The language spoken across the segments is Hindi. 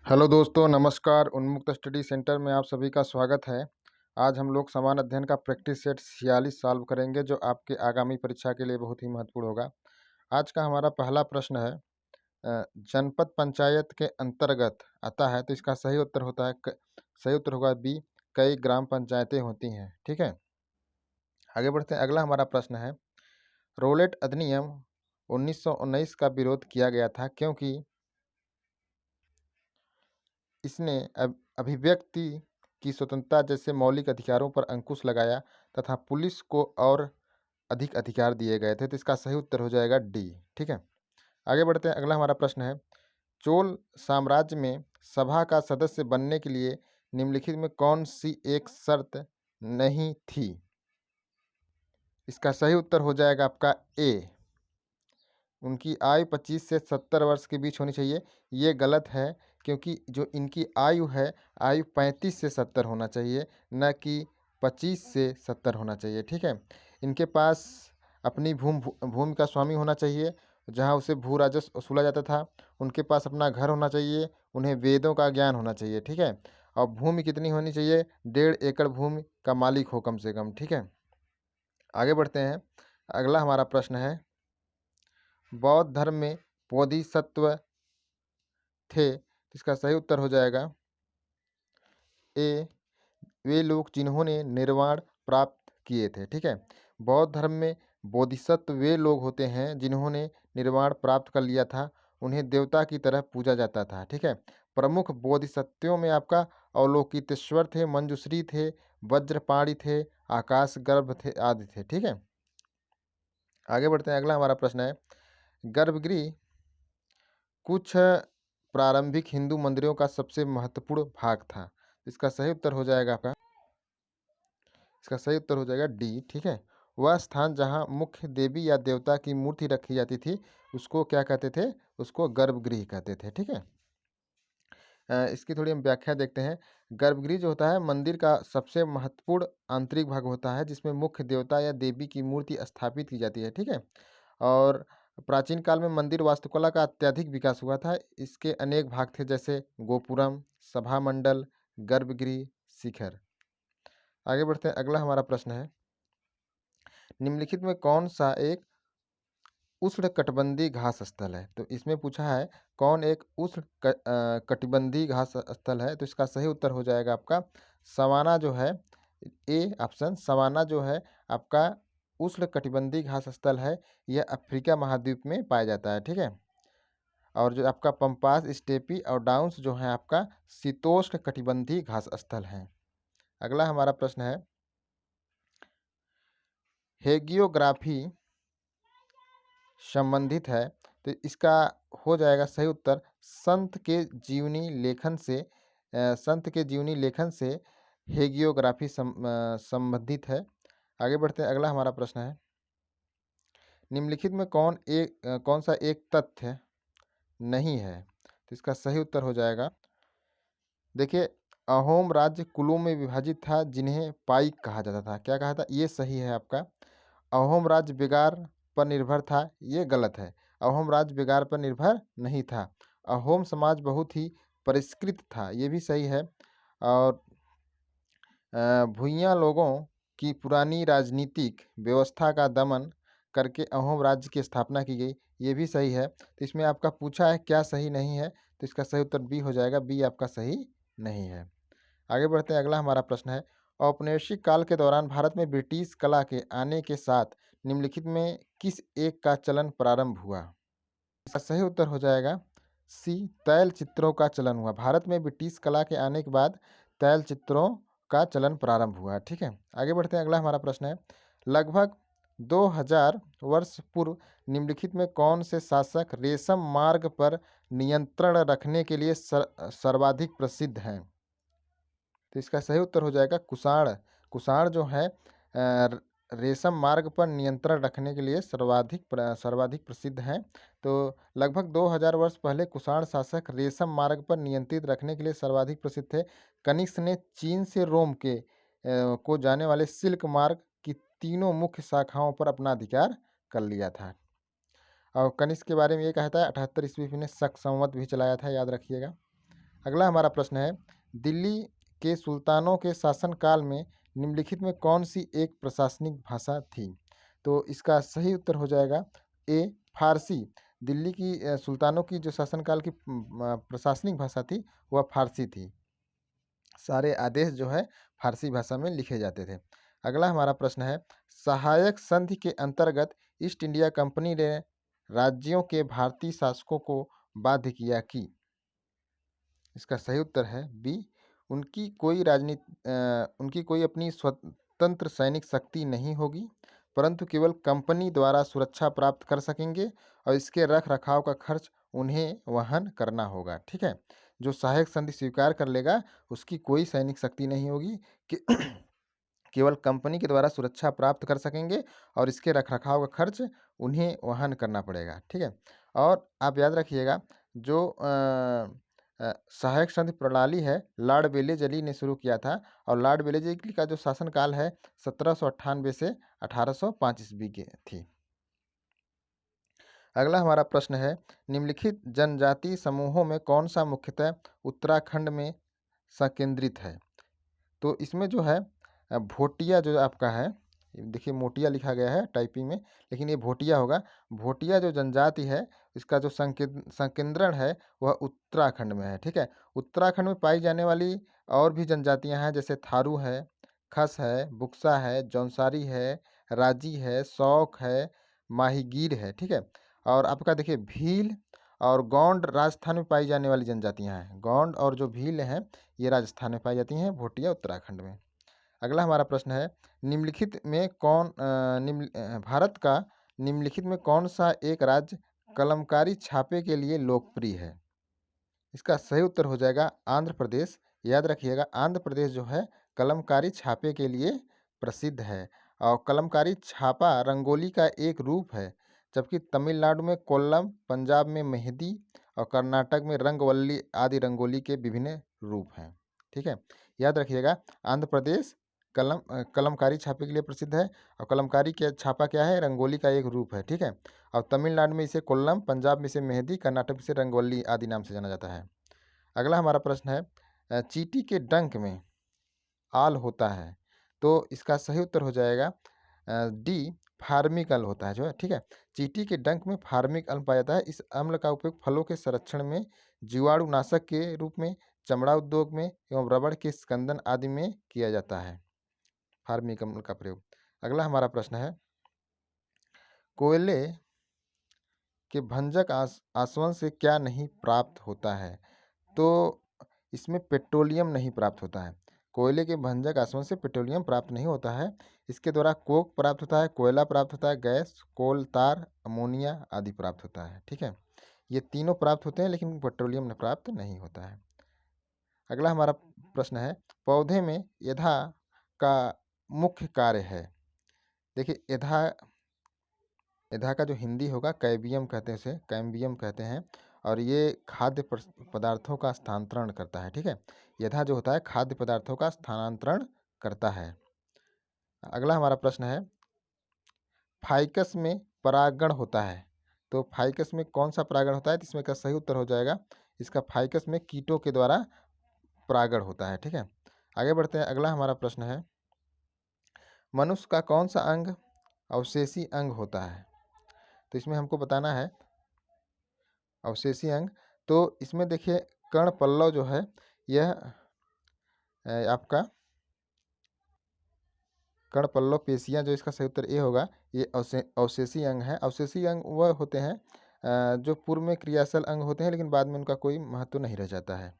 हेलो दोस्तों, नमस्कार। उन्मुक्त स्टडी सेंटर में आप सभी का स्वागत है। आज हम लोग समान अध्ययन का प्रैक्टिस सेट 46 सॉल्व करेंगे, जो आपके आगामी परीक्षा के लिए बहुत ही महत्वपूर्ण होगा। आज का हमारा पहला प्रश्न है, जनपद पंचायत के अंतर्गत आता है, तो इसका सही उत्तर होता है सही उत्तर होगा बी, कई ग्राम पंचायतें होती हैं। ठीक है, आगे बढ़ते हैं। अगला हमारा प्रश्न है, रोलेट अधिनियम 1919 का विरोध किया गया था क्योंकि इसने अभिव्यक्ति की स्वतंत्रता जैसे मौलिक अधिकारों पर अंकुश लगाया तथा पुलिस को और अधिक अधिकार दिए गए थे। तो इसका सही उत्तर हो जाएगा डी। ठीक है, आगे बढ़ते हैं। अगला हमारा प्रश्न है, चोल साम्राज्य में सभा का सदस्य बनने के लिए निम्नलिखित में कौन सी एक शर्त नहीं थी? इसका सही उत्तर हो जाएगा आपका ए, उनकी आयु 25 से 70 वर्ष के बीच होनी चाहिए। ये गलत है, क्योंकि जो इनकी आयु है, आयु 35 से 70 होना चाहिए, न कि 25 से 70 होना चाहिए। ठीक है, इनके पास अपनी भूमि का स्वामी होना चाहिए, जहाँ उसे भू राजस्व वसूला जाता था। उनके पास अपना घर होना चाहिए, उन्हें वेदों का ज्ञान होना चाहिए। ठीक है, और भूमि कितनी होनी चाहिए? 1.5 एकड़ भूमि का मालिक हो कम से कम। ठीक है, आगे बढ़ते हैं। अगला हमारा प्रश्न है, बौद्ध धर्म में बोधिसत्व थे। इसका सही उत्तर हो जाएगा ए, वे लोग जिन्होंने निर्वाण प्राप्त किए थे। ठीक है, बौद्ध धर्म में बोधिसत्व वे लोग होते हैं जिन्होंने निर्वाण प्राप्त कर लिया था। उन्हें देवता की तरह पूजा जाता था। ठीक है, प्रमुख बोधिसत्वों में आपका अवलोकितेश्वर थे, मंजूश्री थे, वज्रपाणि थे, आकाश गर्भ थे आदि थे। ठीक है, आगे बढ़ते हैं। अगला हमारा प्रश्न है, गर्भगृह कुछ प्रारंभिक हिंदू मंदिरों का सबसे महत्वपूर्ण भाग था। इसका सही उत्तर हो जाएगा आपका इसका सही उत्तर हो जाएगा डी। ठीक है, वह स्थान जहां मुख्य देवी या देवता की मूर्ति रखी जाती थी, उसको क्या कहते थे? उसको गर्भगृह कहते थे। ठीक है, इसकी थोड़ी हम व्याख्या देखते हैं। गर्भगृह जो होता है, मंदिर का सबसे महत्वपूर्ण आंतरिक भाग होता है, जिसमें मुख्य देवता या देवी की मूर्ति स्थापित की जाती है। ठीक है, और प्राचीन काल में मंदिर वास्तुकला का अत्यधिक विकास हुआ था। इसके अनेक भाग थे, जैसे गोपुरम, सभा मंडल, गर्भगृह, शिखर। आगे बढ़ते हैं। अगला हमारा प्रश्न है, निम्नलिखित में कौन सा एक उष्णकटिबंधीय घास स्थल है? तो इसमें पूछा है कौन एक कटिबंधीय घास स्थल है। तो इसका सही उत्तर हो जाएगा आपका सवाना जो है, ए ऑप्शन। सवाना जो है आपका उष्णकटिबंधीय घास स्थल है, यह अफ्रीका महाद्वीप में पाया जाता है। ठीक है, और जो आपका पंपास, स्टेपी और डाउन्स जो है आपका शीतोष्ण कटिबंधीय घास स्थल है। अगला हमारा प्रश्न है, हेगियोग्राफी संबंधित है। तो इसका हो जाएगा सही उत्तर संत के जीवनी लेखन से हेगियोग्राफी संबंधित है। आगे बढ़ते हैं। अगला हमारा प्रश्न है, निम्नलिखित में कौन सा एक तथ्य नहीं है? तो इसका सही उत्तर हो जाएगा, देखिए, अहोम राज्य कुलों में विभाजित था, जिन्हें पाइक कहा जाता था। क्या कहा था? ये सही है आपका। अहोम राज्य बिगार पर निर्भर था, ये गलत है। अहोम राज्य बिगार पर निर्भर नहीं था। अहोम समाज बहुत ही परिष्कृत था, ये भी सही है। और भूइयाँ लोगों की पुरानी राजनीतिक व्यवस्था का दमन करके अहोम राज्य की स्थापना की गई, ये भी सही है। तो इसमें आपका पूछा है क्या सही नहीं है, तो इसका सही उत्तर बी हो जाएगा। बी आपका सही नहीं है। आगे बढ़ते हैं। अगला हमारा प्रश्न है, औपनिवेशिक काल के दौरान भारत में ब्रिटिश कला के आने के साथ निम्नलिखित में किस एक का चलन प्रारंभ हुआ? इसका सही उत्तर हो जाएगा सी, तैल चित्रों का चलन हुआ। भारत में ब्रिटिश कला के आने के बाद तैल चित्रों का चलन प्रारंभ हुआ। ठीक है, आगे बढ़ते हैं। अगला हमारा प्रश्न है, लगभग 2000 वर्ष पूर्व निम्नलिखित में कौन से शासक रेशम मार्ग पर नियंत्रण रखने के लिए सर्वाधिक प्रसिद्ध हैं? तो इसका सही उत्तर हो जाएगा कुषाण। कुषाण जो है रेशम मार्ग पर नियंत्रण रखने के लिए सर्वाधिक प्रसिद्ध हैं। तो लगभग 2000 वर्ष पहले कुषाण शासक रेशम मार्ग पर नियंत्रित रखने के लिए सर्वाधिक प्रसिद्ध थे। कनिष्क ने चीन से रोम को जाने वाले सिल्क मार्ग की तीनों मुख्य शाखाओं पर अपना अधिकार कर लिया था। और कनिष्क के बारे में ये कहता है 78 ईस्वी में शक संवत भी चलाया था, याद रखिएगा। अगला हमारा प्रश्न है, दिल्ली के सुल्तानों के शासनकाल में निम्नलिखित में कौन सी एक प्रशासनिक भाषा थी? तो इसका सही उत्तर हो जाएगा ए फारसी। दिल्ली की सुल्तानों की जो शासनकाल की प्रशासनिक भाषा थी वह फारसी थी। सारे आदेश जो है फारसी भाषा में लिखे जाते थे। अगला हमारा प्रश्न है, सहायक संधि के अंतर्गत ईस्ट इंडिया कंपनी ने राज्यों के भारतीय शासकों को बाध्य किया कि? इसका सही उत्तर है बी, उनकी कोई अपनी स्वतंत्र सैनिक शक्ति नहीं होगी, परंतु केवल कंपनी द्वारा सुरक्षा प्राप्त कर सकेंगे और इसके रख रखाव का खर्च उन्हें वहन करना होगा। ठीक है, जो सहायक संधि स्वीकार कर लेगा उसकी कोई सैनिक शक्ति नहीं होगी कि केवल कंपनी के द्वारा सुरक्षा प्राप्त कर सकेंगे और इसके रखरखाव का खर्च उन्हें वहन करना पड़ेगा। ठीक है, और आप याद रखिएगा जो सहायक संधि प्रणाली है लॉर्ड वेलेजली ने शुरू किया था और लॉर्ड वेलेजली का जो शासनकाल है 1798 से 1805 ईस्वी की थी। अगला हमारा प्रश्न है, निम्नलिखित जनजातीय समूहों में कौन सा मुख्यतः उत्तराखंड में संकेंद्रित है? तो इसमें जो है भोटिया जो आपका है, देखिए मोटिया लिखा गया है टाइपिंग में, लेकिन ये भोटिया होगा। भोटिया जो जनजाति है इसका जो संकेंद्रण है वह उत्तराखंड में है। ठीक है, उत्तराखंड में पाई जाने वाली और भी जनजातियां हैं, जैसे थारू है, खस है, बुक्सा है, जौनसारी है, राजी है, शौक है, माहीगीर है। ठीक है, और आपका देखिए भील और गोंड राजस्थान में पाई जाने वाली जनजातियां हैं। गोंड और जो भील हैं ये राजस्थान में पाई जाती हैं, भोटिया उत्तराखंड में। अगला हमारा प्रश्न है, निम्नलिखित में भारत का निम्नलिखित में कौन सा एक राज्य कलमकारी छापे के लिए लोकप्रिय है? इसका सही उत्तर हो जाएगा आंध्र प्रदेश। याद रखिएगा आंध्र प्रदेश जो है कलमकारी छापे के लिए प्रसिद्ध है और कलमकारी छापा रंगोली का एक रूप है, जबकि तमिलनाडु में कोल्लम, पंजाब में मेहंदी और कर्नाटक में रंगवल्ली आदि रंगोली के विभिन्न रूप हैं। ठीक है, याद रखिएगा आंध्र प्रदेश कलमकारी छापे के लिए प्रसिद्ध है और कलमकारी के छापा क्या है? रंगोली का एक रूप है। ठीक है, और तमिलनाडु में इसे कोल्लम, पंजाब में इसे मेहंदी, कर्नाटक में इसे रंगवल्ली आदि नाम से जाना जाता है। अगला हमारा प्रश्न है, चींटी के डंक में आल होता है, तो इसका सही उत्तर हो जाएगा डी, फार्मिक अम्ल होता है जो है। ठीक है, चींटी के डंक में फार्मिक अम्ल पाया जाता है। इस अम्ल का उपयोग फलों के संरक्षण में, जीवाणुनाशक के रूप में, चमड़ा उद्योग में एवं रबड़ के स्कंदन आदि में किया जाता है, फार्मिक अम्ल का प्रयोग। अगला हमारा प्रश्न है, कोयले के भंजक आसवन से क्या नहीं प्राप्त होता है? तो इसमें पेट्रोलियम नहीं प्राप्त होता है। कोयले के भंजक आसवन से पेट्रोलियम प्राप्त नहीं होता है। इसके द्वारा कोक प्राप्त होता है, कोयला प्राप्त होता है, गैस, कोल तार, अमोनिया आदि प्राप्त होता है। ठीक है, ये तीनों प्राप्त होते हैं लेकिन पेट्रोलियम प्राप्त नहीं होता है। अगला हमारा प्रश्न है, पौधे में एधा का मुख्य कार्य है। देखिए एधा एधा का जो हिंदी होगा कैबियम कहते हैं, उसे कैम्बियम कहते हैं और ये खाद्य पदार्थों का स्थानांतरण करता है। ठीक है, एधा जो होता है खाद्य पदार्थों का स्थानांतरण करता है। अगला हमारा प्रश्न है, फाइकस में परागण होता है, तो फाइकस में कौन सा परागण होता है? तो इसमें का सही उत्तर हो जाएगा इसका फाइकस में कीटों के द्वारा परागण होता है। ठीक है, आगे बढ़ते हैं। अगला हमारा प्रश्न है, मनुष्य का कौन सा अंग अवशेषी अंग होता है? तो इसमें हमको बताना है अवशेषी अंग। तो इसमें देखिए कर्ण पल्लव जो है यह आपका कर्ण पल्लव पेशियां, जो इसका सही उत्तर ए होगा, ये अवशेषी अंग है। अवशेषी अंग वह होते हैं जो पूर्व में क्रियाशील अंग होते हैं लेकिन बाद में उनका कोई महत्व नहीं रह जाता है।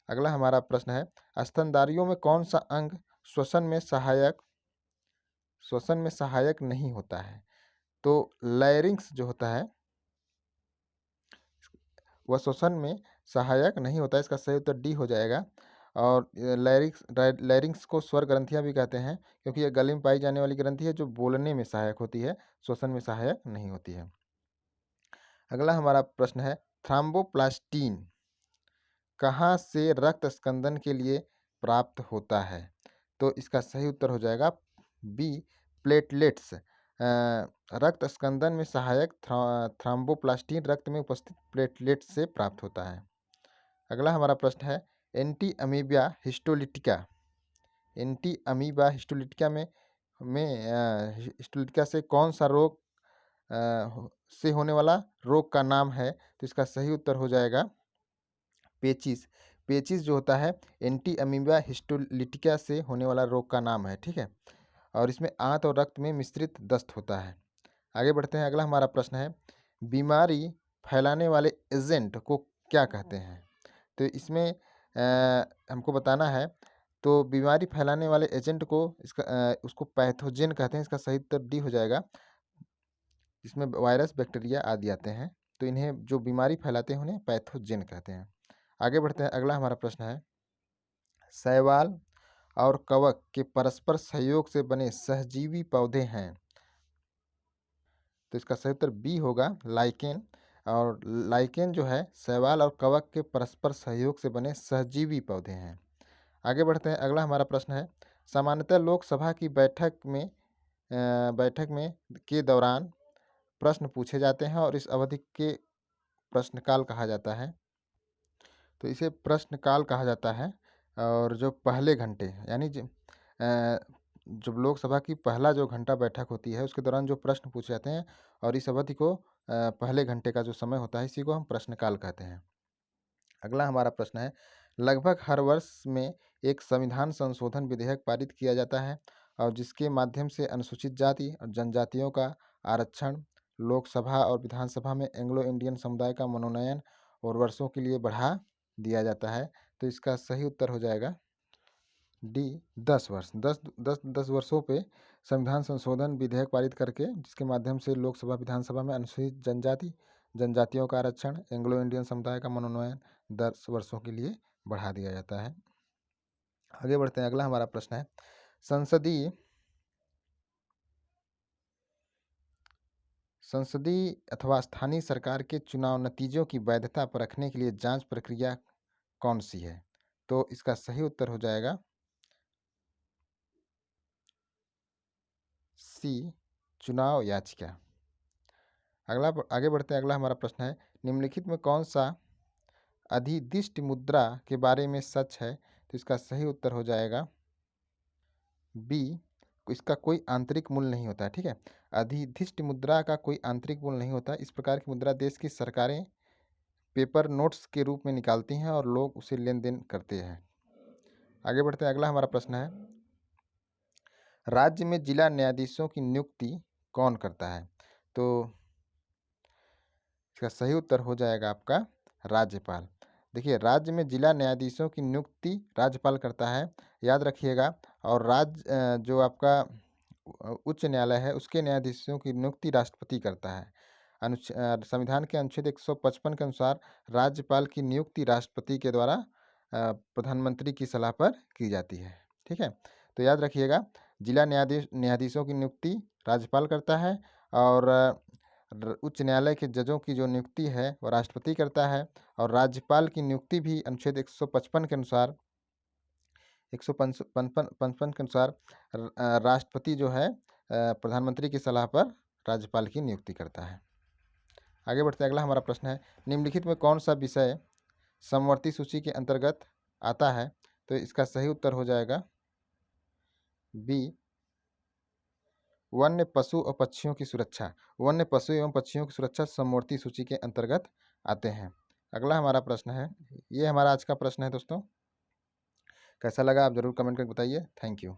अगला हमारा प्रश्न है, स्तनधारियों में कौन सा अंग श्वसन में सहायक नहीं होता है? तो लैरिंक्स जो होता है वह श्वसन में सहायक नहीं होता है। इसका सही उत्तर डी हो जाएगा। और लैरिंक्स को स्वर ग्रंथियां भी कहते हैं क्योंकि यह गले में पाई जाने वाली ग्रंथि है जो बोलने में सहायक होती है, श्वसन में सहायक नहीं होती है। अगला हमारा प्रश्न है, थ्रोम्बोप्लास्टिन कहाँ से रक्त स्कंदन के लिए प्राप्त होता है? तो इसका सही उत्तर हो जाएगा बी, प्लेटलेट्स। रक्त स्कंदन में सहायक थ्रोम्बोप्लास्टिन रक्त में उपस्थित प्लेटलेट्स से प्राप्त होता है। अगला हमारा प्रश्न है anti amoebae histolytica. Anti amoeba histolytica histolytica से कौन सा रोग से होने वाला रोग का नाम है? तो इसका सही उत्तर हो जाएगा पेचिस। पेचिस जो होता है एंटी अमीबा हिस्टोलिटिका से होने वाला रोग का नाम है, ठीक है। और इसमें आंत और रक्त में मिश्रित दस्त होता है। आगे बढ़ते हैं, अगला हमारा प्रश्न है बीमारी फैलाने वाले एजेंट को क्या कहते हैं? तो इसमें हमको बताना है। तो बीमारी फैलाने वाले एजेंट को उसको पैथोजेन कहते हैं। इसका सही उत्तर डी हो जाएगा। इसमें वायरस, बैक्टीरिया आदि आते हैं। तो इन्हें जो बीमारी फैलाते हैं उन्हें पैथोजेन कहते हैं। आगे बढ़ते हैं, अगला हमारा प्रश्न है शैवाल और कवक के परस्पर सहयोग से बने सहजीवी पौधे हैं। तो इसका सही उत्तर बी होगा लाइकेन। और लाइकेन जो है शैवाल और कवक के परस्पर सहयोग से बने सहजीवी पौधे हैं। आगे बढ़ते हैं, अगला हमारा प्रश्न है सामान्यतः लोकसभा की बैठक में के दौरान प्रश्न पूछे जाते हैं और इस अवधि के प्रश्नकाल कहा जाता है। तो इसे प्रश्नकाल कहा जाता है। और जो पहले घंटे यानी जब लोकसभा की पहला जो घंटा बैठक होती है उसके दौरान जो प्रश्न पूछे जाते हैं और इस अवधि को पहले घंटे का जो समय होता है इसी को हम प्रश्नकाल कहते हैं। अगला हमारा प्रश्न है लगभग हर वर्ष में एक संविधान संशोधन विधेयक पारित किया जाता है और जिसके माध्यम से अनुसूचित जाति और जनजातियों का आरक्षण लोकसभा और विधानसभा में एंग्लो इंडियन समुदाय का मनोनयन और वर्षों के लिए बढ़ा दिया जाता है। तो इसका सही उत्तर हो जाएगा डी 10 वर्ष। 10 वर्षों पे संविधान संशोधन विधेयक पारित करके जिसके माध्यम से लोकसभा विधानसभा में अनुसूचित जनजातियों का आरक्षण एंग्लो इंडियन समुदाय का मनोनयन 10 वर्षों के लिए बढ़ा दिया जाता है। आगे बढ़ते हैं, अगला हमारा प्रश्न है संसदीय अथवा स्थानीय सरकार के चुनाव नतीजों की वैधता परखने के लिए जांच प्रक्रिया कौन सी है? तो इसका सही उत्तर हो जाएगा सी चुनाव याचिका। आगे बढ़ते हैं, अगला हमारा प्रश्न है निम्नलिखित में कौन सा अधिदिष्ट मुद्रा के बारे में सच है? तो इसका सही उत्तर हो जाएगा बी इसका कोई आंतरिक मूल्य नहीं होता है, ठीक है। अधिदिष्ट मुद्रा का कोई आंतरिक मूल्य नहीं होता। इस प्रकार की मुद्रा देश की सरकारें पेपर नोट्स के रूप में निकालती हैं और लोग उसे लेन देन करते हैं। आगे बढ़ते हैं, अगला हमारा प्रश्न है राज्य में जिला न्यायाधीशों की नियुक्ति कौन करता है? तो इसका सही उत्तर हो जाएगा आपका राज्यपाल। देखिए राज्य में जिला न्यायाधीशों की नियुक्ति राज्यपाल करता है, याद रखिएगा। और जो आपका उच्च न्यायालय है उसके न्यायाधीशों की नियुक्ति राष्ट्रपति करता है। संविधान के अनुच्छेद 155 के अनुसार राज्यपाल की नियुक्ति राष्ट्रपति के द्वारा प्रधानमंत्री की सलाह पर की जाती है, ठीक है। तो याद रखिएगा जिला न्यायाधीशों की नियुक्ति राज्यपाल करता है और उच्च न्यायालय के जजों की जो नियुक्ति है वो राष्ट्रपति करता है। और राज्यपाल की नियुक्ति भी अनुच्छेद 155 के अनुसार 155 के अनुसार राष्ट्रपति जो है प्रधानमंत्री की सलाह पर राज्यपाल की नियुक्ति करता है। आगे बढ़ते अगला हमारा प्रश्न है निम्नलिखित में कौन सा विषय समवर्ती सूची के अंतर्गत आता है? तो इसका सही उत्तर हो जाएगा बी वन्य पशु और पक्षियों की सुरक्षा। वन्य पशु एवं पक्षियों की सुरक्षा समवर्ती सूची के अंतर्गत आते हैं। अगला हमारा प्रश्न है, ये हमारा आज का प्रश्न है दोस्तों। कैसा लगा आप जरूर कमेंट करके बताइए। Thank you.